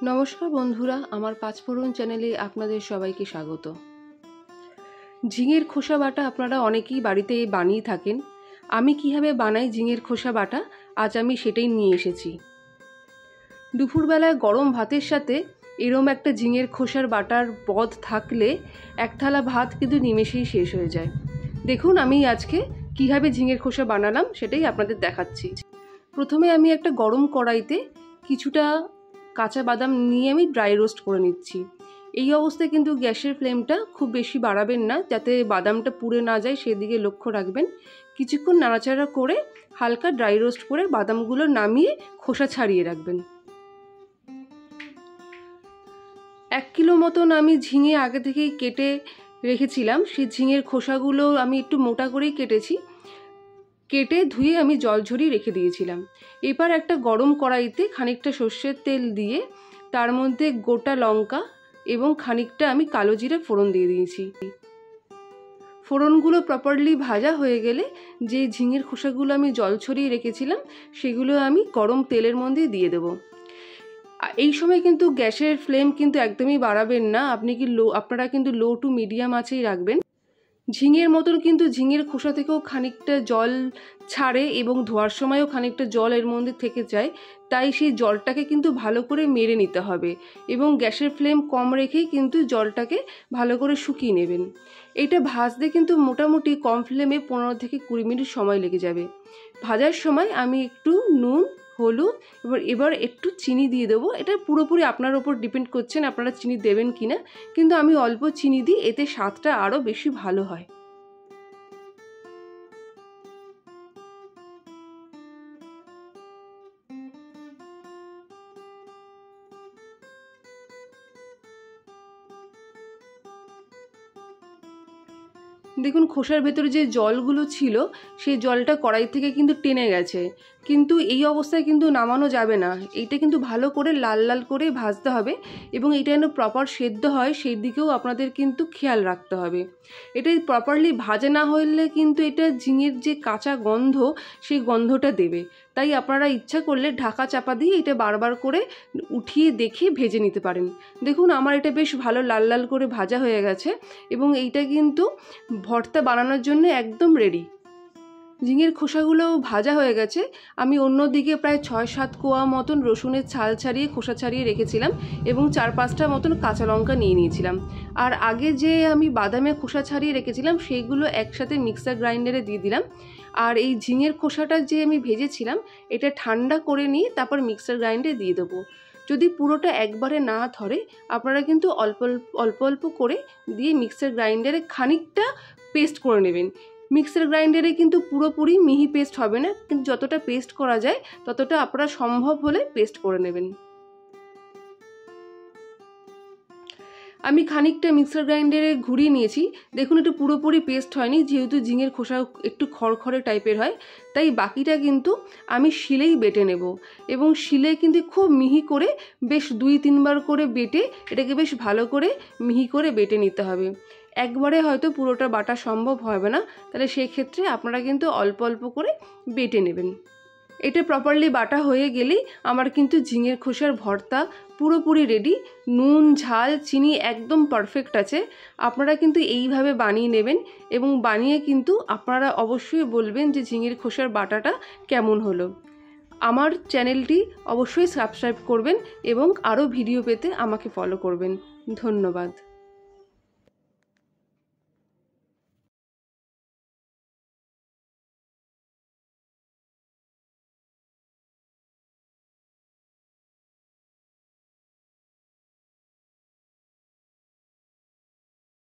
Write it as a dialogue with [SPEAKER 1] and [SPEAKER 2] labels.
[SPEAKER 1] নমস্কার বন্ধুরা, আমার পাঁচফোড়ন চ্যানেলে আপনাদের সবাইকে স্বাগত। ঝিঙের খোসা বাটা আপনারা অনেকেই বাড়িতে বানিয়ে থাকেন। আমি কিভাবে বানাই ঝিঙের খোসা বাটা আজ আমি সেটাই নিয়ে এসেছি। দুপুরবেলায় গরম ভাতের সাথে এরম একটা ঝিঙের খোসার বাটার পদ থাকলে এক থালা ভাত কিন্তু নিমেষেই শেষ হয়ে যায়। দেখুন আমি আজকে কিভাবে ঝিঙের খোসা বানালাম সেটাই আপনাদের দেখাচ্ছি। প্রথমে আমি একটা গরম কড়াইতে কিছুটা কাঁচা বাদাম নিয়ে আমি ড্রাই রোস্ট করে নিচ্ছি। এই অবস্থায় কিন্তু গ্যাসের ফ্লেমটা খুব বেশি বাড়াবেন না, যাতে বাদামটা পুড়ে না যায় সেদিকে লক্ষ্য রাখবেন। কিছুক্ষণ নাড়াচাড়া করে হালকা ড্রাই রোস্ট করে বাদামগুলো নামিয়ে খোসা ছাড়িয়ে রাখবেন। 1 কিলো মতন আমি ঝিঙে আগে থেকেই কেটে রেখেছিলাম। সেই ঝিঙের খোসাগুলো আমি একটু মোটা করেই কেটেছি, কেটে ধুয়ে আমি জল ঝরিয়ে রেখে দিয়েছিলাম। এবার একটা গরম কড়াইতে খানিকটা সর্ষের তেল দিয়ে তার মধ্যে গোটা লঙ্কা এবং খানিকটা আমি কালো জিরে ফোড়ন দিয়ে দিয়েছি। ফোড়নগুলো প্রপারলি ভাজা হয়ে গেলে যে ঝিঙের খোসাগুলো আমি জল ছড়িয়ে রেখেছিলাম সেগুলো আমি গরম তেলের মধ্যে দিয়ে দেবো। এই সময় কিন্তু গ্যাসের ফ্লেম কিন্তু একদমই বাড়াবেন না, আপনারা কিন্তু লো টু মিডিয়াম আঁচেই রাখবেন। ঝিঙের মতন কিন্তু ঝিঙের খোসা থেকেও খানিকটা জল ছাড়ে এবং ধোয়ার সময়ও খানিকটা জল এর মধ্যে থেকে যায়, তাই সেই জলটাকে কিন্তু ভালো করে মেরে নিতে হবে এবং গ্যাসের ফ্লেম কম রেখেই কিন্তু জলটাকে ভালো করে শুকিয়ে নেবেন। এটা ভাজতে কিন্তু মোটামুটি কম ফ্লেমে 15 থেকে 20 মিনিট সময় লেগে যাবে। ভাজার সময় আমি একটু নুন, হলুদ এবার একটু চিনি দিয়ে দেবো। এটা পুরোপুরি আপনার ওপর ডিপেন্ড করছেন আপনারা চিনি দেবেন কিনা, কিন্তু আমি অল্প চিনি দিই, এতে স্বাদটা আরও বেশি ভালো হয়। দেখুন খোসার ভেতরে যে জলগুলো ছিল সেই জলটা কড়াই থেকে কিন্তু টেনে গেছে, কিন্তু এই অবস্থায় কিন্তু নামানো যাবে না। এইটা কিন্তু ভালো করে লাল লাল করে ভাজতে হবে এবং এটা যেন প্রপার সেদ্ধ হয় সেই দিকেও আপনাদের কিন্তু খেয়াল রাখতে হবে। এটা প্রপারলি ভাজা না হলে কিন্তু এটা ঝিঙের যে কাঁচা গন্ধ সেই গন্ধটা দেবে, তাই আপনারা ইচ্ছা করলে ঢাকা চাপা দিয়ে এটা বারবার করে উঠিয়ে দেখে ভেজে নিতে পারেন। দেখুন আমার এটা বেশ ভালো লাল লাল করে ভাজা হয়ে গেছে এবং এইটা কিন্তু ভর্তা বানানোর জন্য একদম রেডি। ঝিঙের খোসাগুলো ভাজা হয়ে গেছে। আমি অন্যদিকে প্রায় 6-7 কোয়া মতন রসুনের ছাল ছাড়িয়ে খোসা ছাড়িয়ে রেখেছিলাম এবং 4-5টা মতন কাঁচা লঙ্কা নিয়ে নিয়েছিলাম। আর আগে যে আমি বাদামের খোসা ছাড়িয়ে রেখেছিলাম সেইগুলো একসাথে মিক্সার গ্রাইন্ডারে দিয়ে দিলাম। আর এই ঝিঙের খোসাটা যে আমি ভেজেছিলাম এটা ঠান্ডা করে নিয়ে তারপর মিক্সার গ্রাইন্ডারে দিয়ে দেবো। যদি পুরোটা একবারে না ধরে আপনারা কিন্তু অল্প অল্প করে দিয়ে মিক্সার গ্রাইন্ডারে খানিকটা পেস্ট করে নেবেন। মিক্সার গ্রাইন্ডারে কিন্তু পুরোপুরি মিহি পেস্ট হবে না, কিন্তু যতটা পেস্ট করা যায় ততটা আপনারা সম্ভব হলে পেস্ট করে নেবেন। আমি খানিকটা মিক্সার গ্রাইন্ডারে ঘুরিয়ে নিয়েছি। দেখুন একটু পুরোপুরি পেস্ট হয়নি, যেহেতু ঝিঙের খোসা একটু খড়খড়ে টাইপের হয়, তাই বাকিটা কিন্তু আমি শিলেই বেটে নেব এবং শিলে কিন্তু খুব মিহি করে বেশ 2-3 বার করে বেটে এটাকে বেশ ভালো করে মিহি করে বেটে নিতে হবে। একবারে হয়তো পুরোটা বাটা সম্ভব হবে না, তাহলে সেক্ষেত্রে আপনারা কিন্তু অল্প অল্প করে বেটে নেবেন। এটা প্রপারলি বাটা হয়ে গেলেই আমার কিন্তু ঝিঙের খোসার ভর্তা পুরোপুরি রেডি। নুন, ঝাল, চিনি একদম পারফেক্ট আছে। আপনারা কিন্তু এইভাবে বানিয়ে নেবেন এবং বানিয়ে কিন্তু আপনারা অবশ্যই বলবেন যে ঝিঙের খোসার বাটাটা কেমন হলো। আমার চ্যানেলটি অবশ্যই সাবস্ক্রাইব করবেন এবং আরও ভিডিও পেতে আমাকে ফলো করবেন। ধন্যবাদ।